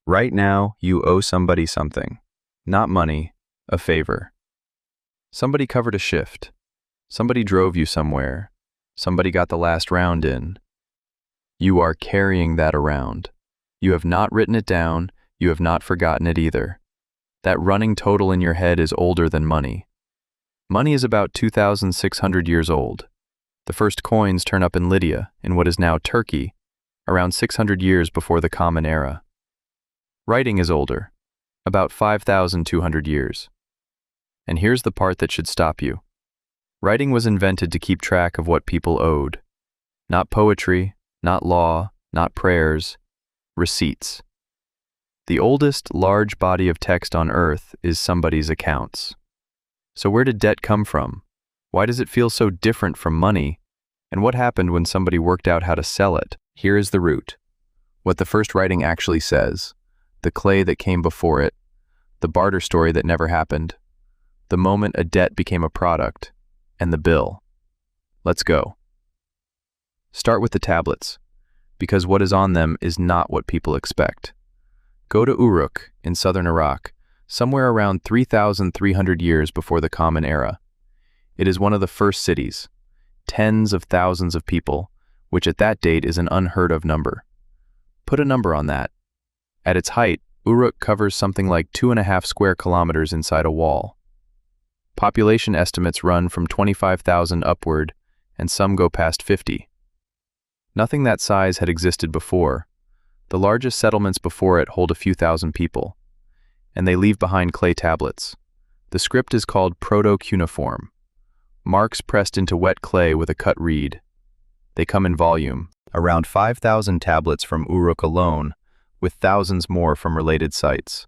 Right now, you owe somebody something. Not money, a favor. Somebody covered a shift. Somebody drove you somewhere. Somebody got the last round in. You are carrying that around. You have not written it down, you have not forgotten it either. That running total in your head is older than money. Money is about 2,600 years old. The first coins turn up in Lydia, in what is now Turkey, around 600 years before the Common Era. Writing is older, about 5,200 years. And here's the part that should stop you. Writing was invented to keep track of what people owed. Not poetry, not law, not prayers, receipts. The oldest large body of text on earth is somebody's accounts. So where did debt come from? Why does it feel so different from money? And what happened when somebody worked out how to sell it? Here is the root. What the first writing actually says, the clay that came before it, the barter story that never happened, the moment a debt became a product, and the bill. Let's go. Start with the tablets, because what is on them is not what people expect. Go to Uruk in southern Iraq, somewhere around 3,300 years before the Common Era. It is one of the first cities, tens of thousands of people, which at that date is an unheard of number. Put a number on that. At its height, Uruk covers something like 2.5 square kilometers inside a wall. Population estimates run from 25,000 upward, and some go past 50. Nothing that size had existed before. The largest settlements before it hold a few thousand people, and they leave behind clay tablets. The script is called proto-cuneiform, marks pressed into wet clay with a cut reed. They come in volume, around 5,000 tablets from Uruk alone, with thousands more from related sites.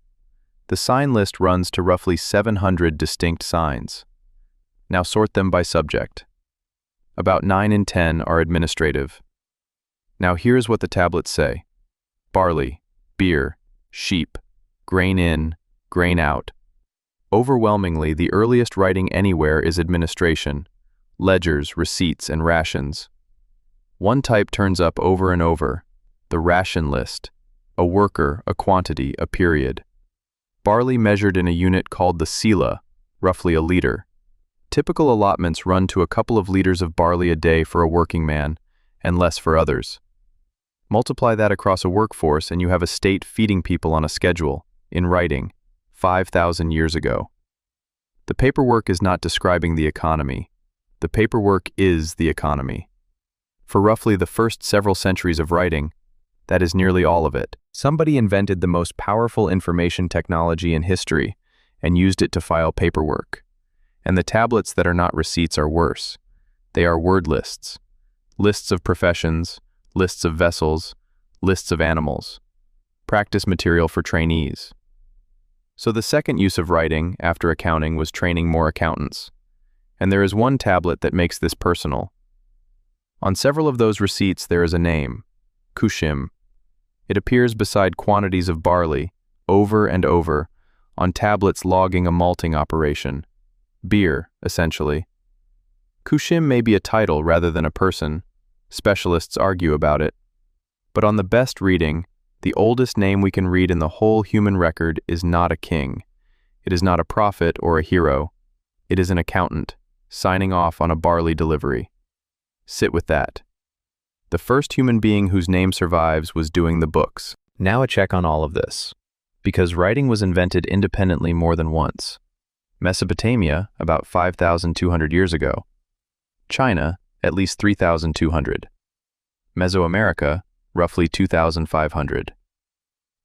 The sign list runs to roughly 700 distinct signs. Now sort them by subject. About 9 in 10 are administrative. Now here's what the tablets say. Barley, beer, sheep, grain in, grain out. Overwhelmingly, the earliest writing anywhere is administration, ledgers, receipts, and rations. One type turns up over and over, the ration list, a worker, a quantity, a period. Barley measured in a unit called the sila, roughly a liter. Typical allotments run to a couple of liters of barley a day for a working man, and less for others. Multiply that across a workforce and you have a state feeding people on a schedule, in writing, 5,000 years ago. The paperwork is not describing the economy. The paperwork is the economy. For roughly the first several centuries of writing, that is nearly all of it. Somebody invented the most powerful information technology in history and used it to file paperwork. And the tablets that are not receipts are worse. They are word lists. Lists of professions, lists of vessels, lists of animals. Practice material for trainees. So the second use of writing, after accounting, was training more accountants. And there is one tablet that makes this personal. On several of those receipts there is a name, Kushim. It appears beside quantities of barley, over and over, on tablets logging a malting operation. Beer, essentially. Kushim may be a title rather than a person. Specialists argue about it. But on the best reading, the oldest name we can read in the whole human record is not a king. It is not a prophet or a hero. It is an accountant, signing off on a barley delivery. Sit with that. The first human being whose name survives was doing the books. Now a check on all of this. Because writing was invented independently more than once. Mesopotamia, about 5,200 years ago. China, at least 3,200. Mesoamerica, roughly 2,500.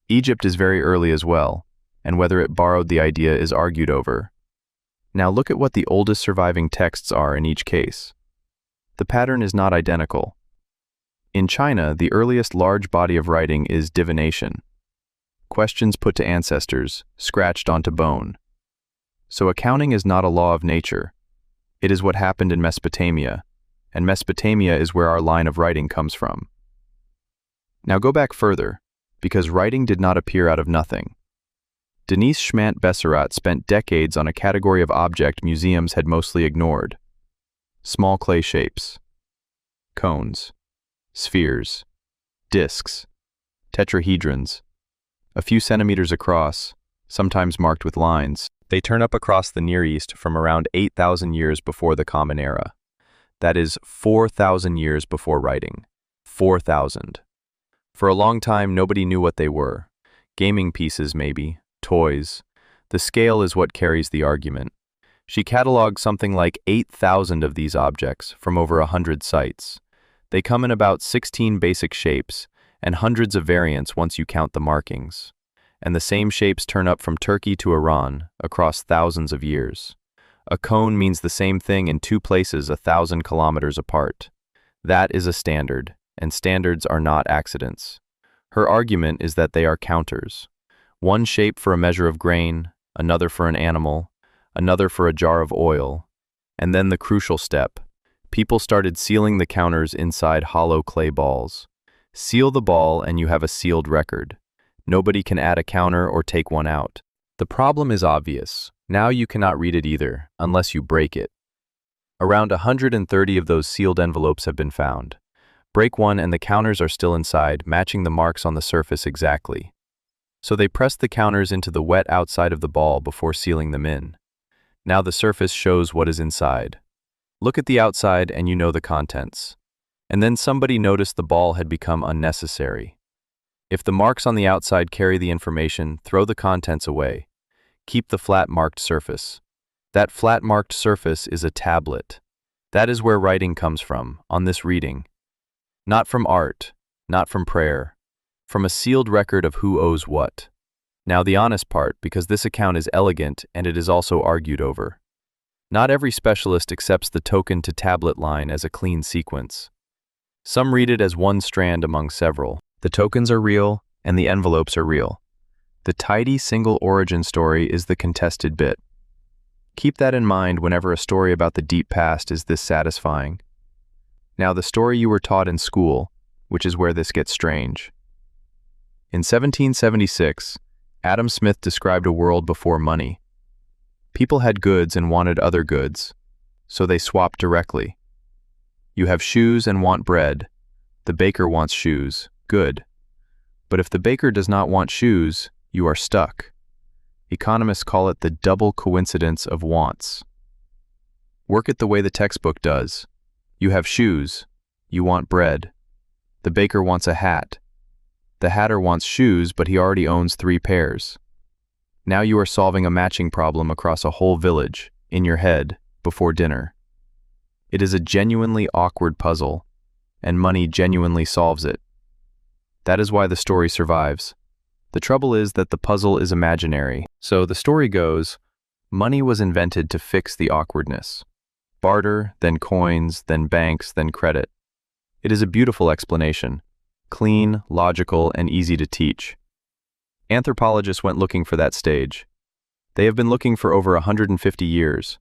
Egypt is very early as well, and whether it borrowed the idea is argued over. Now look at what the oldest surviving texts are in each case. The pattern is not identical. In China, the earliest large body of writing is divination. Questions put to ancestors, scratched onto bone. So accounting is not a law of nature. It is what happened in Mesopotamia, and Mesopotamia is where our line of writing comes from. Now go back further, because writing did not appear out of nothing. Denise Schmant-Besserat spent decades on a category of object museums had mostly ignored. Small clay shapes. Cones. Spheres. Discs. Tetrahedrons. a few centimeters across, sometimes marked with lines. They turn up across the Near East from around 8,000 years before the Common Era. That is 4,000 years before writing. 4,000. For a long time, nobody knew what they were. Gaming pieces, maybe. Toys. The scale is what carries the argument. She cataloged something like 8,000 of these objects from over 100 sites. They come in about 16 basic shapes and hundreds of variants once you count the markings. And the same shapes turn up from Turkey to Iran across thousands of years. A cone means the same thing in two places 1,000 kilometers apart. That is a standard, and standards are not accidents. Her argument is that they are counters. One shape for a measure of grain, another for an animal, another for a jar of oil, and then the crucial step. People started sealing the counters inside hollow clay balls. Seal the ball and you have a sealed record. Nobody can add a counter or take one out. The problem is obvious. Now you cannot read it either, unless you break it. Around 130 of those sealed envelopes have been found. Break one and the counters are still inside, matching the marks on the surface exactly. So they pressed the counters into the wet outside of the ball before sealing them in. Now the surface shows what is inside. Look at the outside and you know the contents. And then somebody noticed the ball had become unnecessary. If the marks on the outside carry the information, throw the contents away. Keep the flat marked surface. That flat marked surface is a tablet. That is where writing comes from, on this reading. Not from art, not from prayer. From a sealed record of who owes what. Now the honest part, because this account is elegant and it is also argued over. Not every specialist accepts the token to tablet line as a clean sequence. Some read it as one strand among several. The tokens are real and the envelopes are real. The tidy single origin story is the contested bit. Keep that in mind whenever a story about the deep past is this satisfying. Now the story you were taught in school, which is where this gets strange. In 1776, Adam Smith described a world before money. People had goods and wanted other goods, so they swapped directly. You have shoes and want bread. The baker wants shoes. Good. But if the baker does not want shoes, you are stuck. Economists call it the double coincidence of wants. Work it the way the textbook does. You have shoes. You want bread. The baker wants a hat. The hatter wants shoes, but he already owns 3 pairs. Now you are solving a matching problem across a whole village, in your head, before dinner. It is a genuinely awkward puzzle, and money genuinely solves it. That is why the story survives. The trouble is that the puzzle is imaginary. So the story goes, money was invented to fix the awkwardness. Barter, then coins, then banks, then credit. It is a beautiful explanation. Clean, logical, and easy to teach. Anthropologists went looking for that stage. They have been looking for over 150 years.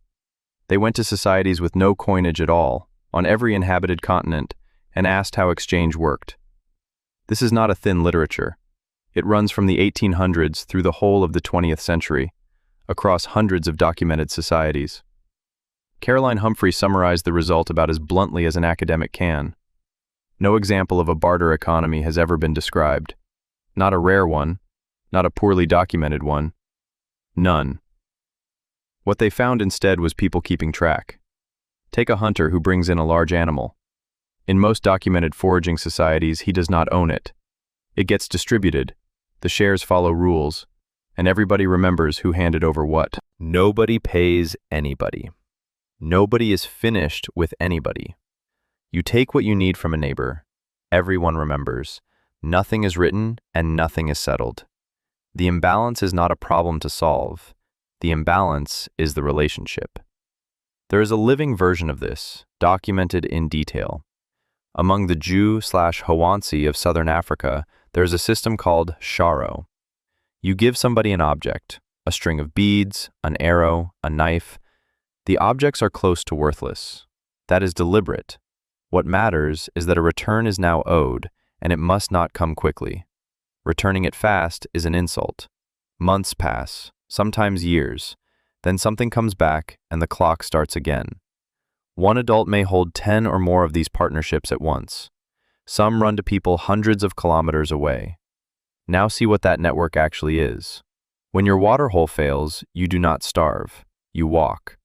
They went to societies with no coinage at all, on every inhabited continent, and asked how exchange worked. This is not a thin literature. It runs from the 1800s through the whole of the 20th century, across hundreds of documented societies. Caroline Humphrey summarized the result about as bluntly as an academic can. No example of a barter economy has ever been described. Not a rare one, not a poorly documented one. None. What they found instead was people keeping track. Take a hunter who brings in a large animal. In most documented foraging societies, he does not own it. It gets distributed, the shares follow rules, and everybody remembers who handed over what. Nobody pays anybody. Nobody is finished with anybody. You take what you need from a neighbor. Everyone remembers. Nothing is written and nothing is settled. The imbalance is not a problem to solve. The imbalance is the relationship. There is a living version of this, documented in detail. Among the Jew/Hawansi of southern Africa, there is a system called Hxaro. You give somebody an object, a string of beads, an arrow, a knife. The objects are close to worthless. That is deliberate. What matters is that a return is now owed, and it must not come quickly. Returning it fast is an insult. Months pass, sometimes years. Then something comes back, and the clock starts again. One adult may hold 10 or more of these partnerships at once. Some run to people hundreds of kilometers away. Now see what that network actually is. When your water hole fails, you do not starve. You walk.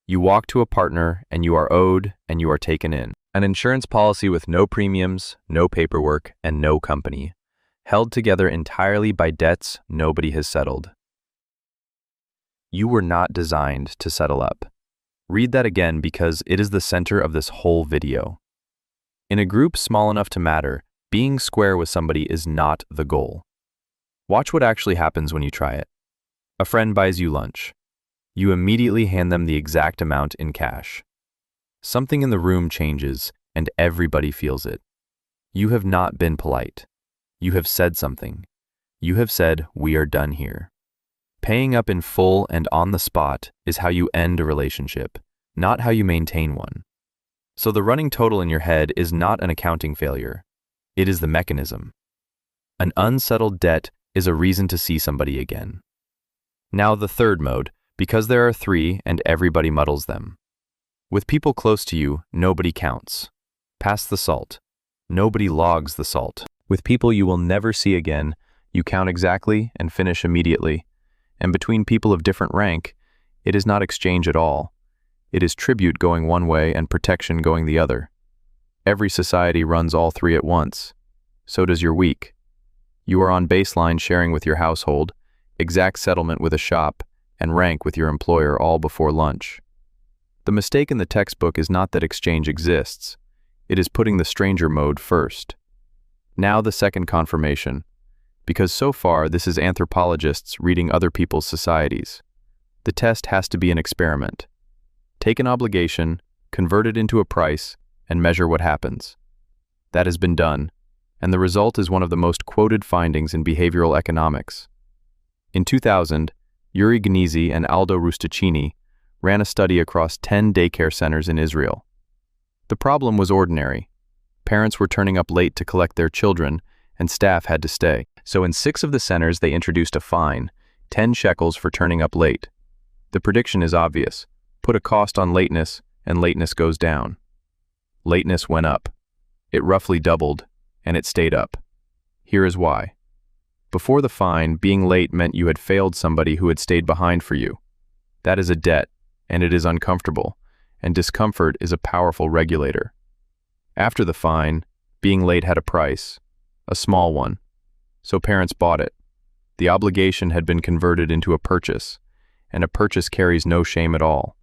You walk to a partner, and you are owed, and you are taken in. An insurance policy with no premiums, no paperwork, and no company, held together entirely by debts nobody has settled. You were not designed to settle up. Read that again because it is the center of this whole video. In a group small enough to matter, being square with somebody is not the goal. Watch what actually happens when you try it. A friend buys you lunch. You immediately hand them the exact amount in cash. Something in the room changes, and everybody feels it. You have not been polite. You have said something. You have said, "We are done here." Paying up in full and on the spot is how you end a relationship, not how you maintain one. So the running total in your head is not an accounting failure. It is the mechanism. An unsettled debt is a reason to see somebody again. Now the third mode, because there are three and everybody muddles them. With people close to you, nobody counts. Pass the salt. Nobody logs the salt. With people you will never see again, you count exactly and finish immediately. And between people of different rank, it is not exchange at all. It is tribute going one way and protection going the other. Every society runs all three at once. So does your week. You are on baseline sharing with your household, exact settlement with a shop, and rank with your employer all before lunch. The mistake in the textbook is not that exchange exists. It is putting the stranger mode first. Now the second confirmation. Because so far this is anthropologists reading other people's societies. The test has to be an experiment. Take an obligation, convert it into a price, and measure what happens. That has been done, and the result is one of the most quoted findings in behavioral economics. In 2000, Yuri Gnizzi and Aldo Rusticini ran a study across 10 daycare centers in Israel. The problem was ordinary. Parents were turning up late to collect their children, and staff had to stay. So in 6 of the centers they introduced a fine, 10 shekels for turning up late. The prediction is obvious. Put a cost on lateness, and lateness goes down. Lateness went up. It roughly doubled, and it stayed up. Here is why. Before the fine, being late meant you had failed somebody who had stayed behind for you. That is a debt, and it is uncomfortable, and discomfort is a powerful regulator. After the fine, being late had a price, a small one. So parents bought it. The obligation had been converted into a purchase, and a purchase carries no shame at all.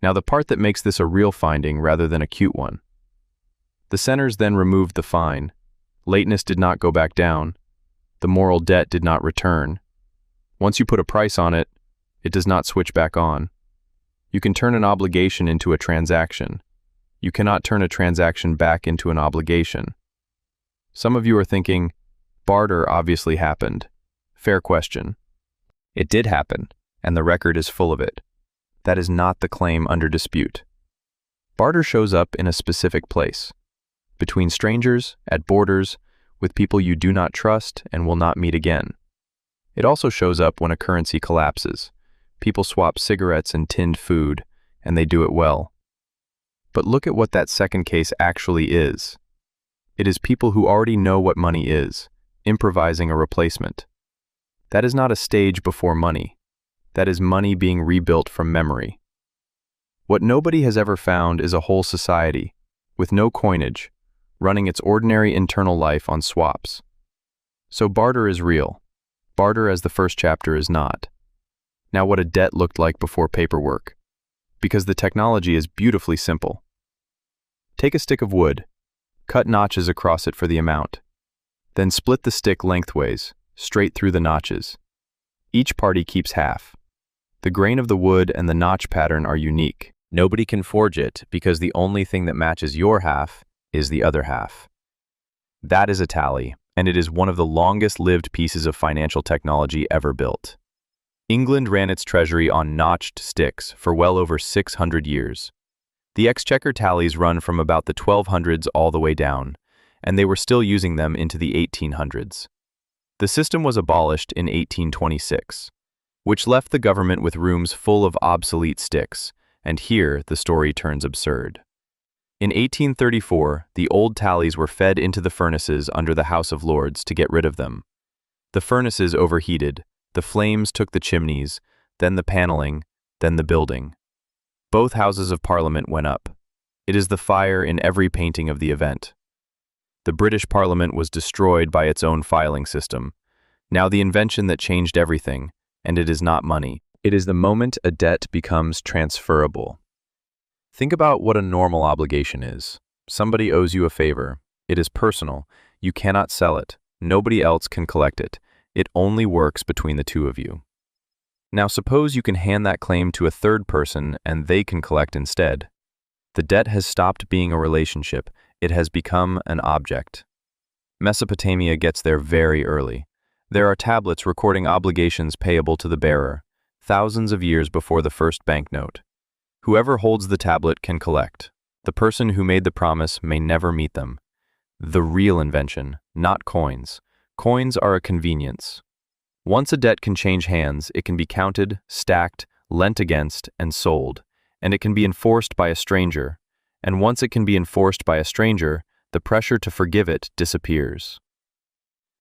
Now the part that makes this a real finding rather than a cute one. The centers then removed the fine. Lateness did not go back down. The moral debt did not return. Once you put a price on it, it does not switch back on. You can turn an obligation into a transaction. You cannot turn a transaction back into an obligation. Some of you are thinking, barter obviously happened. Fair question. It did happen, and the record is full of it. That is not the claim under dispute. Barter shows up in a specific place. Between strangers, at borders, with people you do not trust and will not meet again. It also shows up when a currency collapses. People swap cigarettes and tinned food, and they do it well. But look at what that second case actually is. It is people who already know what money is, improvising a replacement. That is not a stage before money. That is money being rebuilt from memory. What nobody has ever found is a whole society, with no coinage, running its ordinary internal life on swaps. So barter is real. Barter as the first chapter is not. Now what a debt looked like before paperwork. Because the technology is beautifully simple. Take a stick of wood, cut notches across it for the amount. Then split the stick lengthways, straight through the notches. Each party keeps half. The grain of the wood and the notch pattern are unique. Nobody can forge it because the only thing that matches your half is the other half. That is a tally, and it is one of the longest-lived pieces of financial technology ever built. England ran its treasury on notched sticks for well over 600 years. The exchequer tallies run from about the 1200s all the way down, and they were still using them into the 1800s. The system was abolished in 1826, which left the government with rooms full of obsolete sticks, and here the story turns absurd. In 1834, the old tallies were fed into the furnaces under the House of Lords to get rid of them, The furnaces overheated, the flames took the chimneys, then the paneling, then the building. Both houses of Parliament went up. It is the fire in every painting of the event. The British Parliament was destroyed by its own filing system. Now the invention that changed everything, and it is not money. It is the moment a debt becomes transferable. Think about what a normal obligation is. Somebody owes you a favor. It is personal. You cannot sell it. Nobody else can collect it. It only works between the two of you. Now suppose you can hand that claim to a third person and they can collect instead. The debt has stopped being a relationship. It has become an object. Mesopotamia gets there very early. There are tablets recording obligations payable to the bearer, thousands of years before the first banknote. Whoever holds the tablet can collect. The person who made the promise may never meet them. The real invention, not coins. Coins are a convenience. Once a debt can change hands, it can be counted, stacked, lent against, and sold, and it can be enforced by a stranger. And once it can be enforced by a stranger, the pressure to forgive it disappears.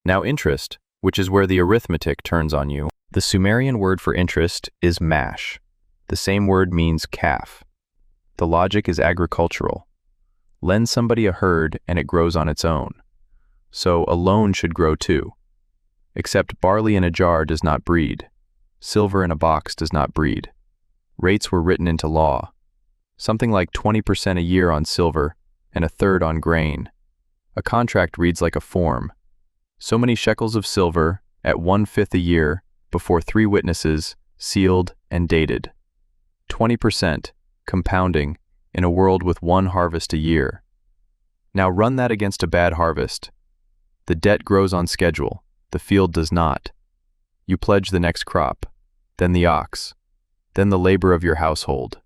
Now interest, which is where the arithmetic turns on you. The Sumerian word for interest is mash. The same word means calf. The logic is agricultural. Lend somebody a herd and it grows on its own. So a loan should grow too. Except barley in a jar does not breed. Silver in a box does not breed. Rates were written into law. Something like 20% a year on silver and a third on grain. A contract reads like a form. So many shekels of silver at 1/5 a year before 3 witnesses, sealed and dated. 20%, compounding, in a world with 1 harvest a year. Now run that against a bad harvest. The debt grows on schedule, the field does not. You pledge the next crop, then the ox, then the labor of your household.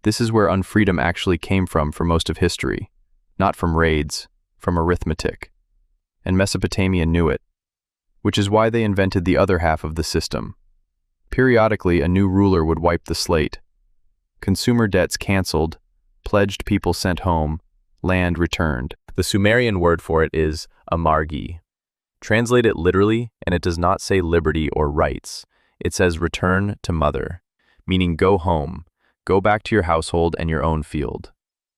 This is where unfreedom actually came from for most of history, not from raids, from arithmetic. And Mesopotamia knew it, which is why they invented the other half of the system. Periodically, a new ruler would wipe the slate. Consumer debts canceled, pledged people sent home, land returned. The Sumerian word for it is Amargi. Translate it literally, and it does not say liberty or rights. It says return to mother, meaning go home, go back to your household and your own field.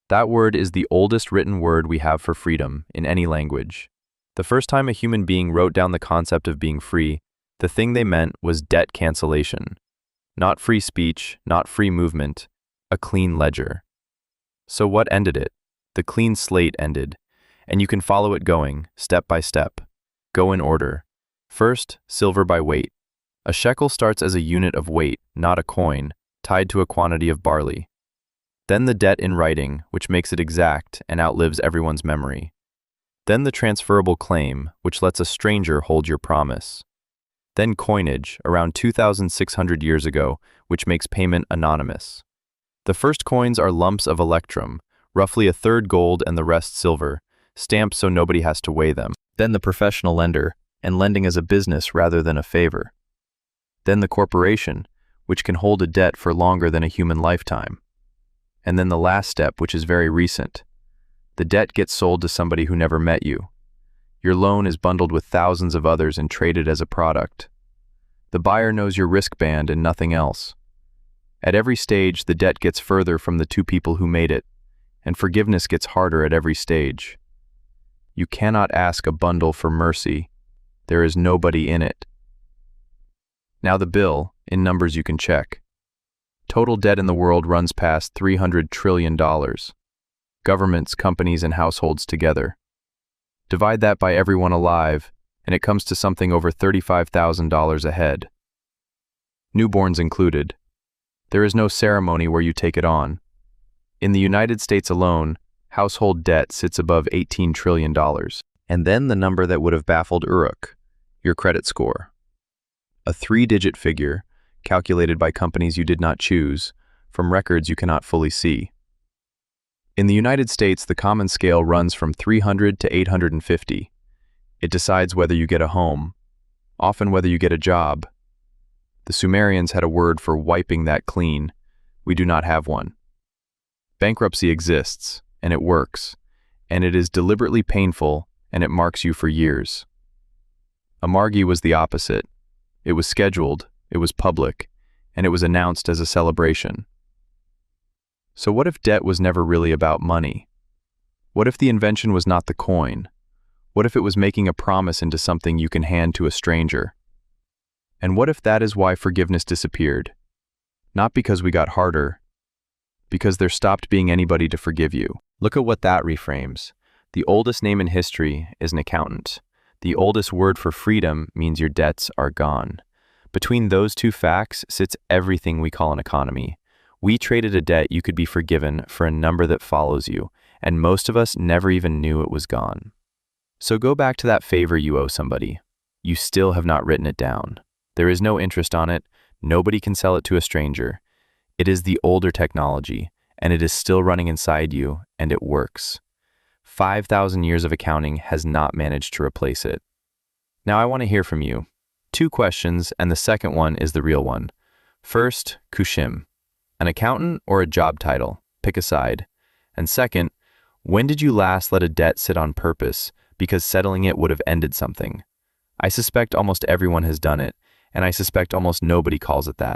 That word is the oldest written word we have for freedom in any language. The first time a human being wrote down the concept of being free, the thing they meant was debt cancellation. Not free speech, not free movement, a clean ledger. So what ended it? The clean slate ended, and you can follow it going, step by step. Go in order. First, silver by weight. A shekel starts as a unit of weight, not a coin, tied to a quantity of barley. Then the debt in writing, which makes it exact and outlives everyone's memory. Then the transferable claim, which lets a stranger hold your promise. Then coinage, around 2,600 years ago, which makes payment anonymous. The first coins are lumps of electrum, roughly a third gold and the rest silver, stamped so nobody has to weigh them. Then the professional lender, and lending as a business rather than a favor. Then the corporation, which can hold a debt for longer than a human lifetime. And then the last step, which is very recent. The debt gets sold to somebody who never met you. Your loan is bundled with thousands of others and traded as a product. The buyer knows your risk band and nothing else. At every stage, the debt gets further from the two people who made it, and forgiveness gets harder at every stage. You cannot ask a bundle for mercy. There is nobody in it. Now the bill, in numbers you can check. Total debt in the world runs past $300 trillion. Governments, companies, and households together. Divide that by everyone alive, and it comes to something over $35,000 a head. Newborns included. There is no ceremony where you take it on. In the United States alone, household debt sits above $18 trillion. And then the number that would have baffled Uruk, your credit score. A 3-digit figure, calculated by companies you did not choose, from records you cannot fully see. In the United States, the common scale runs from 300 to 850. It decides whether you get a home, often whether you get a job. The Sumerians had a word for wiping that clean. We do not have one. Bankruptcy exists, and it works, and it is deliberately painful, and it marks you for years. Amargi was the opposite. It was scheduled, it was public, and it was announced as a celebration. So what if debt was never really about money? What if the invention was not the coin? What if it was making a promise into something you can hand to a stranger? And what if that is why forgiveness disappeared? Not because we got harder, because there stopped being anybody to forgive you. Look at what that reframes. The oldest name in history is an accountant. The oldest word for freedom means your debts are gone. Between those two facts sits everything we call an economy. We traded a debt you could be forgiven for a number that follows you, and most of us never even knew it was gone. So go back to that favor you owe somebody. You still have not written it down. There is no interest on it. Nobody can sell it to a stranger. It is the older technology, and it is still running inside you, and it works. 5,000 years of accounting has not managed to replace it. Now I want to hear from you. 2 questions, and the second one is the real one. First, Kushim. An accountant or a job title? Pick a side. And second, when did you last let a debt sit on purpose because settling it would have ended something? I suspect almost everyone has done it, and I suspect almost nobody calls it that.